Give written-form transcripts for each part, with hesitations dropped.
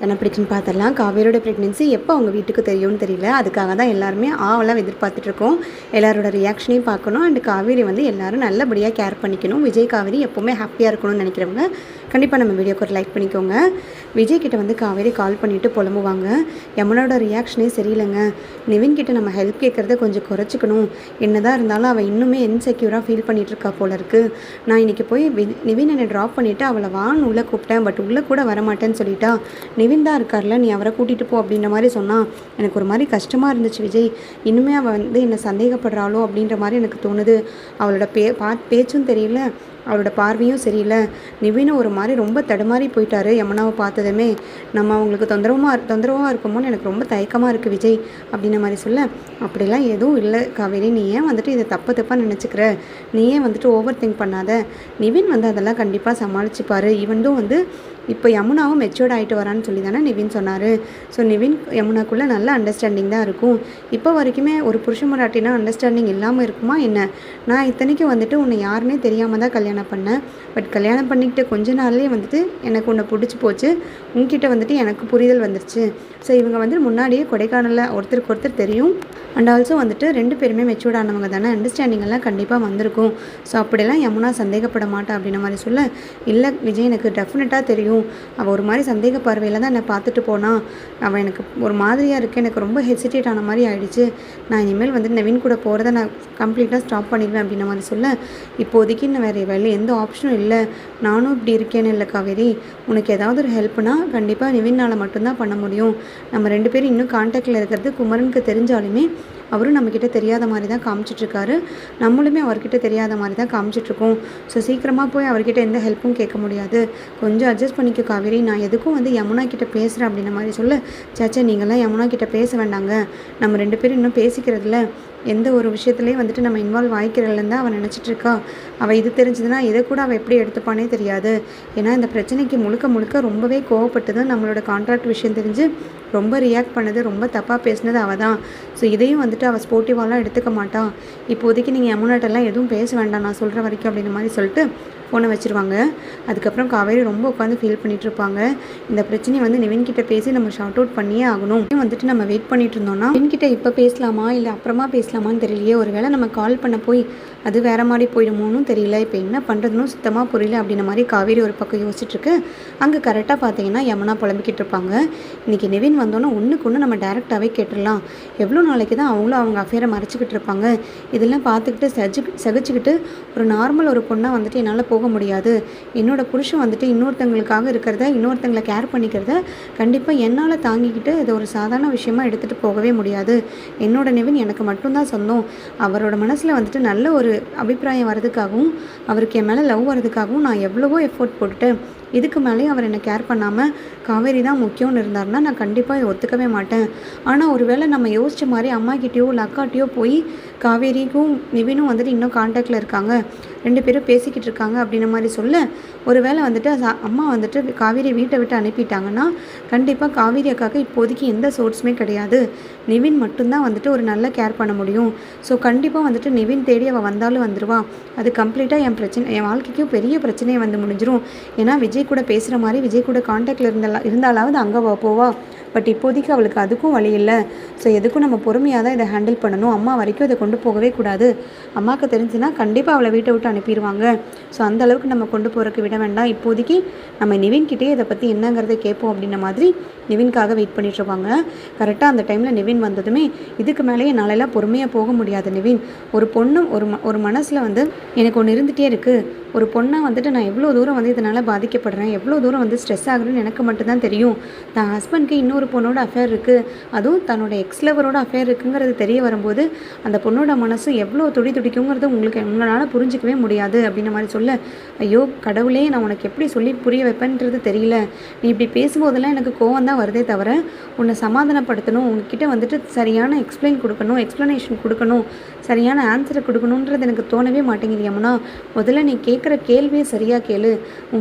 என்ன பிடிக்குன்னு பார்த்துடலாம். காவேரியோட ப்ரெக்னென்சி எப்போ அவங்க வீட்டுக்கு தெரியும்னு தெரியல. அதுக்காக தான் எல்லாருமே ஆவலாக எதிர்பார்த்துட்ருக்கோம். எல்லாரோட ரியாக்ஷனையும் பார்க்கணும். அண்ட் காவேரி வந்து எல்லோரும் நல்லபடியாக கேர் பண்ணிக்கணும். விஜய் காவேரி எப்போவுமே ஹாப்பியாக இருக்கணும்னு நினைக்கிறவங்க கண்டிப்பாக நம்ம வீடியோக்கு ஒரு லைக் பண்ணிக்கோங்க. விஜய் கிட்ட வந்து காவேரி கால் பண்ணிவிட்டு புலம்புவாங்க. யமுனோட ரியாக்ஷனே சரியில்லைங்க. நிவின் கிட்ட நம்ம ஹெல்ப் கேட்குறத கொஞ்சம் குறைச்சிக்கணும். என்னதான் இருந்தாலும் அவள் இன்னுமே இன்செக்யூராக ஃபீல் பண்ணிகிட்ருக்கா போல இருக்குது. நான் இன்றைக்கி போய் நிவின் என்னை ட்ராப் பண்ணிவிட்டு அவளை வான்னு உள்ளே கூப்பிட்டேன். பட் உள்ளே கூட வரமாட்டேன்னு சொல்லிட்டா. நிவின் தான் இருக்கார்ல, நீ அவரை கூட்டிகிட்டு போ அப்படின்ற மாதிரி சொன்னால் எனக்கு ஒரு மாதிரி கஷ்டமாக இருந்துச்சு விஜய். இன்னுமே அவள் வந்து என்னை சந்தேகப்படுறாளோ அப்படின்ற மாதிரி எனக்கு தோணுது. அவளோட பேச்சும் தெரியல, அவளோட பார்வையும் சரியில்லை. நிவினும் ஒரு மாதிரி ரொம்ப தடுமாறி போயிட்டாரு. யமுனாவை பார்த்ததுமே நம்ம அவங்களுக்கு தொந்தரவாக இருக்குமோன்னு எனக்கு ரொம்ப தயக்கமாக இருக்குது விஜய் அப்படின்ற மாதிரி சொல்ல, அப்படிலாம் எதுவும் இல்லை காவேரி, நீ ஏன் வந்துட்டு இதை தப்பாக நினச்சிக்கிற, நீ ஏன் வந்துட்டு ஓவர் திங்க் பண்ணாத. நிவின் வந்து அதெல்லாம் கண்டிப்பாக சமாளிச்சுப்பார். இவனும் வந்து இப்போ யமுனாவும் மெச்சூர்ட் ஆகிட்டு வரான்னு சொல்லி தானே நிவின் சொன்னார். ஸோ நிவின் யமுனாக்குள்ளே நல்ல அண்டர்ஸ்டாண்டிங் தான் இருக்கும். இப்போ வரைக்குமே ஒரு புருஷன் மராட்டினா அண்டர்ஸ்டாண்டிங் இல்லாமல் இருக்குமா என்ன? நான் இத்தனைக்கும் வந்துட்டு உன்னை யாருன்னே தெரியாமல் தான் கல்யாணம் பண்ணேன். பட் கல்யாணம் பண்ணிக்கிட்டு கொஞ்ச நாள்லேயே வந்துட்டு எனக்கு உன்னை பிடிச்சி போச்சு. உங்ககிட்ட வந்துட்டு எனக்கு புரிதல் வந்துருச்சு. ஸோ இவங்க வந்து முன்னாடியே கொடைக்கானலில் ஒருத்தருக்கு ஒருத்தர் தெரியும். அண்ட் ஆல்சோ வந்துட்டு 2 பேருமே மெச்சூர்ட் ஆனவங்க தானே, அண்டர்ஸ்டாண்டிங் எல்லாம் கண்டிப்பாக வந்திருக்கும். ஸோ அப்படிலாம் யமுனா சந்தேகப்பட மாட்டா அப்படின்ற மாதிரி சொல்ல, இல்லை விஜய் எனக்கு டெஃபினட்டாக தெரியும். அவள் ஒரு மாதிரி சந்தேக பார்வையில் தான் என்னை பார்த்துட்டு போனான். அவள் எனக்கு ஒரு மாதிரியாக இருக்குது, எனக்கு ரொம்ப ஹெசிடேட் ஆன மாதிரி ஆகிடுச்சு. நான் இனிமேல் வந்து நவீன் கூட போகிறத நான் கம்ப்ளீட்டாக ஸ்டாப் பண்ணிடுவேன் அப்படின்ற மாதிரி சொல்ல, இப்போதைக்கு இன்னும் வேறு வேலை எந்த ஆப்ஷனும் இல்லை. நானும் இப்படி இருக்கேன்னு இல்லை காவேரி, உனக்கு ஏதாவது ஒரு ஹெல்ப்னா கண்டிப்பாக நிவினால் மட்டும்தான் பண்ண முடியும். நம்ம 2 பேரும் இன்னும் கான்டாக்டில் இருக்கிறது குமரனுக்கு தெரிஞ்சாலுமே அவரும் நம்மக்கிட்ட தெரியாத மாதிரி தான் காமிச்சிட்ருக்காரு. நம்மளுமே அவர்கிட்ட தெரியாத மாதிரி தான் காமிச்சிட்ருக்கோம். ஸோ சீக்கிரமாக போய் அவர்கிட்ட எந்த ஹெல்ப்பும் கேட்க முடியாது. கொஞ்சம் அட்ஜஸ்ட் பண்ணிக்க காவேரி, நான் எதுக்கும் வந்து யமுனா கிட்ட பேசுகிறேன் அப்படின்ற மாதிரி சொல்ல, சாச்சா நீங்களாம் யமுனா கிட்ட பேச வேண்டாங்க, நம்ம 2 பேரும் இன்னும் பேசிக்கிறதுல எந்த ஒரு விஷயத்துலேயும் வந்துட்டு நம்ம இன்வால்வ் ஆகிக்கிறதுலேருந்து தான் அவன் நினச்சிட்ருக்கா. அவள் இது தெரிஞ்சதுன்னா இதை கூட அவள் எப்படி எடுத்துப்பானே தெரியாது. ஏன்னா இந்த பிரச்சனைக்கு முழுக்க ரொம்பவே கோவப்பட்டது. நம்மளோட கான்ட்ராக்ட் விஷயம் தெரிஞ்சு ரொம்ப ரியாக்ட் பண்ணது, ரொம்ப தப்பாக பேசினது அவள் தான். ஸோ இதையும் வந்துட்டு அவள் ஸ்போர்ட்டிவாலாம் எடுத்துக்க மாட்டான். இப்போதைக்கு நீங்கள் யமுனாட்டெல்லாம் எதுவும் பேச வேண்டாம், நான் சொல்கிற வரைக்கும் அப்படின்ற மாதிரி சொல்லிட்டு ஃபோனை வச்சுருவாங்க. அதுக்கப்புறம் காவேரி ரொம்ப உட்காந்து ஃபீல் பண்ணிகிட்ருப்பாங்க. இந்த பிரச்சனையை வந்து நிவின்கிட்ட பேசி நம்ம ஷார்ட் அவுட் பண்ணியே ஆகணும். வந்துட்டு நம்ம வெயிட் பண்ணிட்டு இருந்தோம்னா நிவின்கிட்ட இப்போ பேசலாமா இல்லை அப்புறமா பேசலாமான்னு தெரியலையே. ஒரு வேளை நம்ம கால் பண்ண போய் அது வேறு மாதிரி போயிடுமோன்னு தெரியல. இப்போ என்ன பண்ணுறதுன்னு சுத்தமாக புரியல அப்படின்ற மாதிரி காவேரி ஒரு பக்கம் யோசிச்சுட்ருக்கு. அங்கே கரெக்டாக பார்த்தீங்கன்னா யமுனா புலம்பிக்கிட்டு இருப்பாங்க. இன்றைக்கி நிவின் வந்தோன்னா ஒன்றுக்கு ஒன்று நம்ம டேரெக்டாகவே கேட்டுடலாம். எவ்வளோ நாளைக்கு தான் அவங்களும் அவங்க அஃபேரை மறைச்சிக்கிட்டு இருப்பாங்க. இதெல்லாம் பார்த்துக்கிட்டு சகிச்சுக்கிட்டு ஒரு நார்மல் ஒரு பொண்ணாக வந்துட்டு என்னால் போக முடியாது. என்னோட புருஷன் வந்துட்டு இன்னொருத்தங்களுக்காக இருக்கிறத, இன்னொருத்தங்களை கேர் பண்ணிக்கிறத கண்டிப்பாக என்னால் தாங்கிக்கிட்டு இதை ஒரு சாதாரண விஷயமா எடுத்துகிட்டு போகவே முடியாது. என்னோட நிவின் எனக்கு மட்டும்தான் சொந்தம். அவரோட மனசில் வந்துட்டு நல்ல ஒரு அபிப்பிராயம் வர்றதுக்காகவும் அவருக்கு என் மேலே லவ் வர்றதுக்காகவும் நான் எவ்வளவோ எஃபோர்ட் போட்டுட்டேன். இதுக்கு மேலேயும் அவர் என்னை கேர் பண்ணாமல் காவேரி தான் முக்கியம்னு இருந்தாருன்னா நான் கண்டிப்பாக ஒத்துக்கவே மாட்டேன். ஆனால் ஒரு வேளை நம்ம யோசித்த மாதிரி அம்மாக்கிட்டேயோ இல்லை அக்காட்டையோ போய் காவேரிக்கும் நிவினும் வந்துட்டு இன்னும் கான்டாக்டில் இருக்காங்க, 2 பேரும் பேசிக்கிட்டு இருக்காங்க அப்படின்ற மாதிரி சொல்ல, ஒரு வேளை வந்துட்டு அம்மா வந்துட்டு காவேரி வீட்டை விட்டு அனுப்பிட்டாங்கன்னா கண்டிப்பாக காவேரி அக்காவுக்கு இப்போதைக்கு எந்த சோர்ஸுமே கிடையாது. நிவின் மட்டும்தான் வந்துட்டு ஒரு நல்ல கேர் பண்ண முடியும். ஸோ கண்டிப்பாக வந்துட்டு நிவின் தேடி அவள் வந்தாலும் வந்துடுவா. அது கம்ப்ளீட்டாக என் வாழ்க்கைக்கும் பெரிய பிரச்சனையை வந்து முடிஞ்சிடும். ஏன்னா விஜய் கூட பேசுகிற மாதிரி விஜய் கூட கான்டாக்டில் இருந்தாலாவது அங்கே போவா. பட் இப்போதைக்கு அவளுக்கு அதுக்கும் வழி இல்லை. ஸோ எதுக்கும் நம்ம பொறுமையாக தான் இதை ஹேண்டில் பண்ணணும். அம்மா வரைக்கும் இதை கொண்டு போகவே கூடாது. அம்மாவுக்கு தெரிஞ்சுன்னா கண்டிப்பாக அவளை வீட்டை விட்டு அனுப்பிடுவாங்க. ஸோ அந்த அளவுக்கு நம்ம கொண்டு போகிறதுக்கு விட வேண்டாம். இப்போதைக்கு நம்ம நிவின்கிட்டே இதை பற்றி என்னங்கிறத கேட்போம் அப்படின்ற மாதிரி நிவின்காக வெயிட் பண்ணிட்டுருப்பாங்க. கரெக்டாக அந்த டைமில் நிவின் வந்ததுமே, இதுக்கு மேலேயே நாளெல்லாம் பொறுமையாக போக முடியாது நிவின். ஒரு பொண்ணு ஒரு மனசில் வந்து எனக்கு ஒன்று இருந்துகிட்டே இருக்குது. ஒரு பொண்ணாக வந்துட்டு நான் எவ்வளோ தூரம் வந்து இதனால் பாதிக்கப்படுறேன், எவ்வளோ தூரம் வந்து ஸ்ட்ரெஸ் ஆகுறேன்னு எனக்கு மட்டும்தான் தெரியும். தான் ஹஸ்பண்ட்க்கு இன்னொரு பொண்ணோட அஃபேர் இருக்குது, அதுவும் தன்னோட எக்ஸ்லவரோட அஃபேர் இருக்குங்கிறது தெரிய வரும்போது அந்த பொண்ணோட மனசு எவ்வளோ துடிக்குங்கிறது உங்களால் புரிஞ்சிக்கவே முடியாது அப்படின்ற மாதிரி சொல்ல, ஐயோ கடவுளே, நான் உனக்கு எப்படி சொல்லி புரிய வைப்பேன்றது தெரியல. நீ இப்படி பேசும்போதெல்லாம் எனக்கு கோவம் தான் வருதே தவிர உன்னை சமாதானப்படுத்தணும், உங்ககிட்ட வந்துட்டு சரியான எக்ஸ்ப்ளனேஷன் கொடுக்கணும், சரியான ஆன்சரை கொடுக்கணுன்றது எனக்கு தோணவே மாட்டேங்குது யமுனா. முதல்ல நீ கேட்குற கேள்வியே சரியாக கேளு.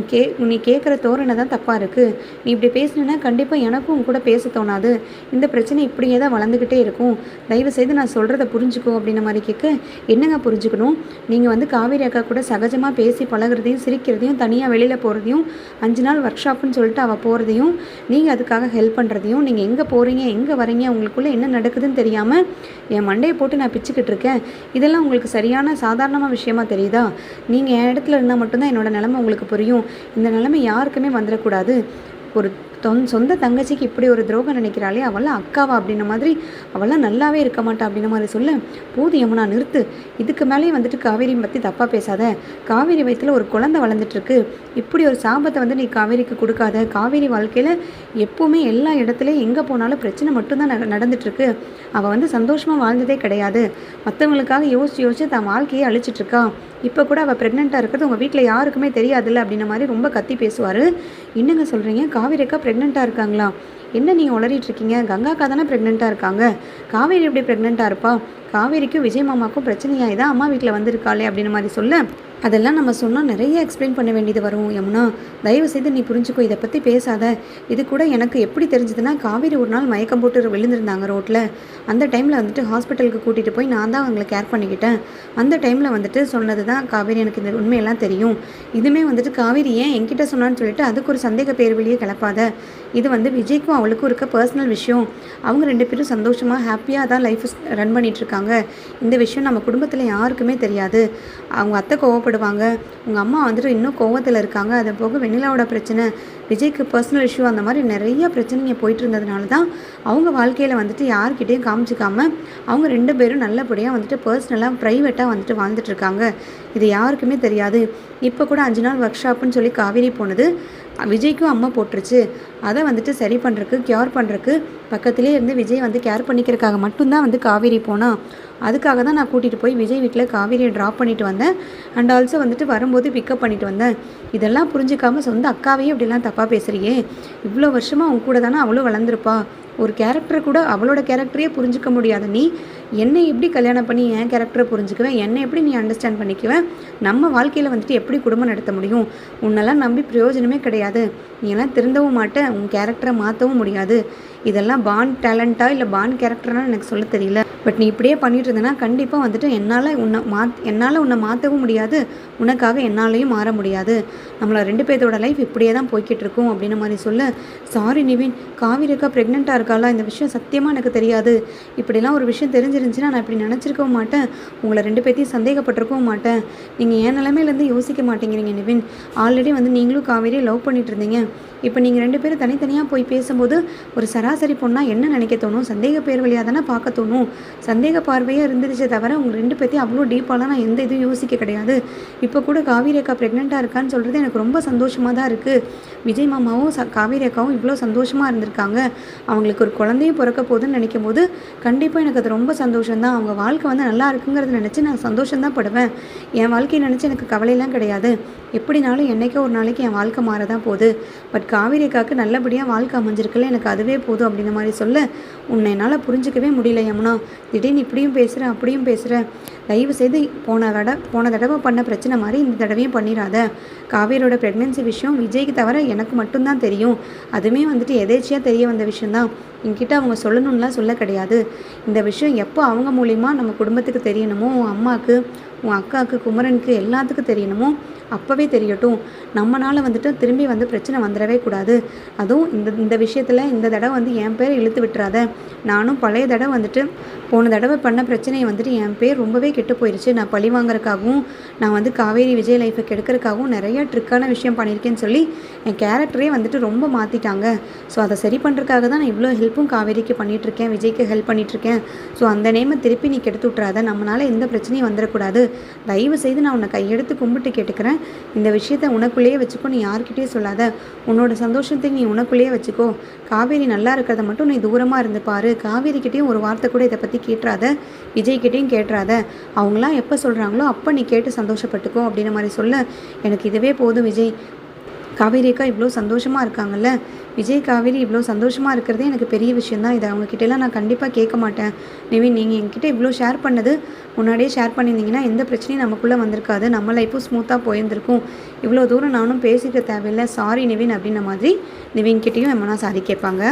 நீ கேட்குற தோரணை தான் தப்பாக இருக்குது. நீ இப்படி பேசினா கண்டிப்பாக எனக்கும் உன் கூட பேச தோணாது. இந்த பிரச்சனை இப்படியே தான் வளர்ந்துக்கிட்டே இருக்கும். தயவுசெய்து நான் சொல்கிறத புரிஞ்சுக்கோ அப்படின்ற மாதிரி கேட்க, என்னங்க புரிஞ்சுக்கணும்? நீங்கள் வந்து காவேரி அக்கா கூட சகஜமாக பேசி பழகுறதையும் சிரிக்கிறதையும் தனியாக வெளியில் போகிறதையும் 5 நாள் ஒர்க் ஷாப்புன்னு சொல்லிட்டு அவள் போகிறதையும் நீங்கள் அதுக்காக ஹெல்ப் பண்ணுறதையும் நீங்கள் எங்கே போகிறீங்க எங்கே வரீங்க உங்களுக்குள்ளே என்ன நடக்குதுன்னு தெரியாமல் என் மண்டையை போட்டு நான் பிச்சுக்கிட்டு இருக்கேன். இதெல்லாம் உங்களுக்கு சரியான சாதாரணமாக விஷயமா தெரியுதா? நீங்கள் என் இடத்துல இருந்தால் மட்டும்தான் என்னோடய நிலைமை உங்களுக்கு புரியும். இந்த நிலைமை யாருக்குமே வந்துடக்கூடாது. ஒரு சொந்த தங்கச்சிக்கு இப்படி ஒரு துரோகம் நினைக்கிறாளே, அவளாம் அக்காவா அப்படின்ன மாதிரி, அவளாம் நல்லாவே இருக்க மாட்டா அப்படின்ன மாதிரி சொல்ல, போது யமுனா நிறுத்து. இதுக்கு மேலேயே வந்துட்டு காவேரி பற்றி தப்பாக பேசாத. காவேரி வயிற்றில் ஒரு குழந்தை வளர்ந்துட்டுருக்கு. இப்படி ஒரு சாபத்தை வந்து நீ காவேரிக்கு கொடுக்காத. காவேரி வாழ்க்கையில் எப்போவுமே எல்லா இடத்துலையும் எங்கே போனாலும் பிரச்சனை மட்டும்தான் நடந்துட்டுருக்கு. அவள் வந்து சந்தோஷமாக வாழ்ந்ததே கிடையாது. மற்றவங்களுக்காக யோசிச்சு தான் வாழ்க்கையை அழிச்சிட்ருக்கா. இப்போ கூட அவள் ப்ரெக்னெண்ட்டாக இருக்கிறது உங்கள் வீட்டில் யாருக்குமே தெரியாதுல்ல அப்படின்ன மாதிரி ரொம்ப கத்தி பேசுவார். என்னங்க சொல்கிறீங்க? காவேரி அக்கா ப்ரெக்னெண்ட்டாக இருக்காங்களா? என்ன நீங்கள் உளறிட்டுருக்கீங்க? கங்கா அக்கா தானே ப்ரெக்னெண்ட்டாக இருக்காங்க. காவேரி எப்படி ப்ரெக்னெண்ட்டாக இருப்பா? காவேரிக்கும் விஜய் மாமாக்கும் பிரச்சனையாக இதான் அம்மா வீட்டில் வந்திருக்காளே அப்படின்னு மாதிரி சொல்ல, அதெல்லாம் நம்ம சொன்னால் நிறைய எக்ஸ்பிளைன் பண்ண வேண்டியது வரும். யமுனா, தயவுசெய்து நீ புரிஞ்சுக்கோ, இதை பற்றி பேசாத. இது கூட எனக்கு எப்படி தெரிஞ்சதுன்னா, காவேரி ஒரு நாள் மயக்கம் போட்டு விழுந்திருந்தாங்க ரோட்டில். அந்த டைமில் வந்துட்டு ஹாஸ்பிட்டலுக்கு கூட்டிகிட்டு போய் நான் தான் அவங்களை கேர் பண்ணிக்கிட்டேன். அந்த டைமில் வந்துட்டு சொன்னது தான் காவேரி. எனக்கு இந்த உண்மையெல்லாம் தெரியும். இதுவுமே வந்துட்டு காவேரி ஏன் என்கிட்ட சொன்னான்னு சொல்லிட்டு அதுக்கு ஒரு சந்தேக பேர் வெளியே கிளப்பாத. இது வந்து விஜய்க்கும் அவளுக்கும் இருக்க பர்சனல் விஷயம். அவங்க 2 பேரும் சந்தோஷமாக ஹாப்பியாக தான் லைஃப் ரன் பண்ணிகிட்ருக்காங்க. இந்த விஷயம் நம்ம குடும்பத்தில் யாருக்குமே தெரியாது. அவங்க அத்தை கோவப்படுவாங்க, உங்கள் அம்மா வந்துட்டு இன்னும் கோவத்தில் இருக்காங்க. அது போக வெண்ணிலாவோட பிரச்சனை, விஜய்க்கு பர்சனல் இஷ்யூ, அந்த மாதிரி நிறைய பிரச்சனைங்க போயிட்டு இருந்ததுனால தான் அவங்க வாழ்க்கையில் வந்துட்டு யார்கிட்டையும் காமிச்சிக்காமல் அவங்க 2 பேரும் நல்லபடியாக வந்துட்டு பர்சனலாக ப்ரைவேட்டாக வந்துட்டு வாழ்ந்துட்டுருக்காங்க. இது யாருக்குமே தெரியாது. இப்போ கூட 5 நாள் ஒர்க் ஷாப்புன்னு சொல்லி காவேரி போனது விஜய்க்கும் அம்மா போட்டுருச்சு. அதை வந்துட்டு சரி பண்ணுறக்கு, கியூர் பண்ணுறக்கு பக்கத்துலேயே இருந்து விஜய் வந்து கேர் பண்ணிக்கிறதுக்காக மட்டும்தான் வந்து காவேரி போனால். அதுக்காக தான் நான் கூட்டிகிட்டு போய் விஜய் வீட்டில் காவேரியை ட்ராப் பண்ணிட்டு வந்தேன். அண்ட் ஆல்சோ வந்துட்டு வரும்போது பிக்கப் பண்ணிட்டு வந்தேன். இதெல்லாம் புரிஞ்சிக்காமல் சொந்த அக்காவையே இப்படிலாம் தப்பாக பேசுகிறியே. இவ்வளோ வருஷமாக அவங்க கூட தானே அவளும் வளர்ந்துருப்பா. ஒரு கேரக்டரை கூட அவளோட கேரக்டரையே புரிஞ்சிக்க முடியாத நீ என்னை எப்படி கல்யாணம் பண்ணி என் கேரக்டரை புரிஞ்சுக்குவேன்? என்னை எப்படி நீ அண்டர்ஸ்டாண்ட் பண்ணிக்குவேன்? நம்ம வாழ்க்கையில் வந்துட்டு எப்படி குடும்பம் நடத்த முடியும்? உன்னெல்லாம் நம்பி பிரயோஜனமே கிடையாது. நீ எல்லாம் திருந்தவும் மாட்டேன், உன் கேரக்டரை மாற்றவும் முடியாது. இதெல்லாம் பான் டேலண்ட்டாக இல்லை பான் கேரக்டர்னான்னு எனக்கு சொல்ல தெரியல. பட் நீ இப்படியே பண்ணிட்டு இருந்தேன்னா கண்டிப்பாக வந்துட்டு என்னால் உன்னை மாற்றவும் முடியாது, உனக்காக என்னாலையும் மாற முடியாது. நம்மளை 2 பேர்த்தோட லைஃப் இப்படியே தான் போய்கிட்டு இருக்கும் அப்படின்ற மாதிரி சொல்ல, சாரி நிவின், காவேரி அக்கா ப்ரெக்னெண்ட்டாக இருக்காளா? இந்த விஷயம் சத்தியமாக எனக்கு தெரியாது. இப்படிலாம் ஒரு விஷயம் தெரிஞ்சிருந்துச்சுன்னா நான் இப்படி நினச்சிருக்கவும் மாட்டேன், உங்களை 2 பேர்த்தையும் சந்தேகப்பட்டிருக்கவும் மாட்டேன். நீங்கள் என் நிலைமையிலேருந்து யோசிக்க மாட்டேங்கிறீங்க நிவின். ஆல்ரெடி வந்து நீங்களும் காவேரியை லவ் பண்ணிட்டு இருந்தீங்க. இப்போ நீங்கள் 2 பேரும் தனித்தனியாக போய் பேசும்போது ஒரு சராசரி பொண்ணாக என்ன நினைக்க தோணும்? சந்தேக பேர் வழியாக தானே பார்க்க தோணும். சந்தேக பார்வையாக இருந்துருச்சே தவிர உங்கள் 2 பேர்த்தையும் அவ்வளோ டீப்பாலாம் நான் எந்த இதுவும் யோசிக்க கிடையாது. இப்போ கூட காவேரி அக்கா ப்ரெக்னெண்ட்டாக இருக்கான்னு சொல்கிறது எனக்கு ரொம்ப சந்தோஷமாக தான் இருக்குது. விஜய் மாமாவும் காவேரி அக்காவும் இவ்வளோ சந்தோஷமாக இருந்திருக்காங்க. அவங்களுக்கு ஒரு குழந்தையும் பிறக்க போகுதுன்னு நினைக்கும் போது கண்டிப்பாக எனக்கு அது ரொம்ப சந்தோஷம்தான். அவங்க வாழ்க்கை வந்து நல்லா இருக்குங்கிறத நினச்சி நான் சந்தோஷம்தான் படுவேன். என் வாழ்க்கையை நினச்சி எனக்கு கவலையெல்லாம் கிடையாது. எப்படினாலும் என்றைக்கோ ஒரு நாளைக்கு என் வாழ்க்கை மாற தான் போகுது. பட் காவேரி அக்காவுக்கு நல்லபடியாக வாழ்க்கை அமைஞ்சிருக்கல, எனக்கு அதுவே போதும் அப்படின்ற மாதிரி சொல்ல, உன்னை என்னால் புரிஞ்சிக்கவே முடியல யமுனா. திடீர்னு இப்படியும் பேசுகிற அப்படியும் பேசுகிற. தயவு செய்து போன தடவை பண்ண பிரச்சனை மாதிரி இந்த தடவையும் பண்ணிடாத. காவேரியோட ப்ரெக்னென்சி விஷயம் விஜய்க்கு தவிர எனக்கு மட்டும்தான் தெரியும். அதுவுமே வந்துட்டு எதேச்சியாக தெரிய வந்த விஷயந்தான். என்கிட்ட அவங்க சொல்லணும்லாம் சொல்ல கிடையாது. இந்த விஷயம் எப்போ அவங்க மூலிமா நம்ம குடும்பத்துக்கு தெரியணுமோ, உன் அம்மாவுக்கு, உன் அக்காவுக்கு, குமரனுக்கு எல்லாத்துக்கும் தெரியணுமோ அப்போவே தெரியட்டும். நம்மளால் வந்துட்டு திரும்பி வந்து பிரச்சனை வந்துடவே கூடாது. அதுவும் இந்த விஷயத்தில் இந்த தடவை வந்து என் பேரை இழுத்து விட்டுறாத. நானும் பழைய தடவை வந்துட்டு போன தடவை பண்ண பிரச்சனையை வந்துட்டு என் பேர் ரொம்பவே கெட்டு போயிடுச்சு. நான் பழி வாங்குறதுக்காகவும் நான் வந்து காவேரி விஜய் லைஃப்பை கெடுக்கிறதுக்காகவும் நிறைய ட்ரிக்கான விஷயம் பண்ணியிருக்கேன்னு சொல்லி என் கேரக்டரே வந்துட்டு ரொம்ப மாற்றிட்டாங்க. ஸோ அதை சரி பண்ணுறதுக்காக தான் நான் இவ்வளோ ஹெல்ப்பும் காவேரிக்கு பண்ணிகிட்ருக்கேன், விஜய்க்கு ஹெல்ப் பண்ணிகிட்ருக்கேன். ஸோ அந்த நேமை திருப்பி நீ கெடுத்து விட்றாத. நம்மளால் எந்த பிரச்சனையும் வந்துடக்கூடாது. தயவு செய்து நான் உன்னை கையெடுத்து கும்பிட்டு கேட்டுக்கிறேன். இந்த விஷயத்தை உனக்குள்ளேயே வச்சுக்கோ, நீ யார்கிட்டேயும் சொல்லாத. உன்னோட சந்தோஷத்தை நீ உனக்குள்ளேயே வச்சுக்கோ. காவேரி நல்லா இருக்கிறத மட்டும் நீ தூரமாக இருந்து பாரு. காவேரிக்கிட்டேயும் ஒரு வார்த்தை கூட இதை பற்றி கேட்டுறாத, விஜய்கிட்டையும் கேட்டுறாத. அவங்களாம் எப்போ சொல்கிறாங்களோ அப்போ நீ கேட்டு சந்தோஷப்பட்டுக்கோ அப்படின்ற மாதிரி சொல்ல, எனக்கு இதுவே போதும் விஜய். காவேரி அக்கா இவ்வளோ சந்தோஷமாக இருக்காங்கல்ல, விஜய் காவேரி இவ்வளோ சந்தோஷமாக இருக்கிறதே எனக்கு பெரிய விஷயம் தான். இதை அவங்கக்கிட்டலாம் நான் கண்டிப்பாக கேட்க மாட்டேன். நிவின், நீங்கள் என்கிட்ட இவ்வளோ ஷேர் பண்ணது முன்னாடியே ஷேர் பண்ணியிருந்தீங்கன்னா எந்த பிரச்சனையும் நமக்குள்ளே வந்திருக்காது, நம்ம லைஃப்பும் ஸ்மூத்தாக போயிருந்திருக்கும். இவ்வளோ தூரம் நானும் பேசிக்க தேவையில்லை, சாரி நிவின் அப்படின்ன மாதிரி நிவின்கிட்டையும் எம்மனா சாரி கேட்பாங்க.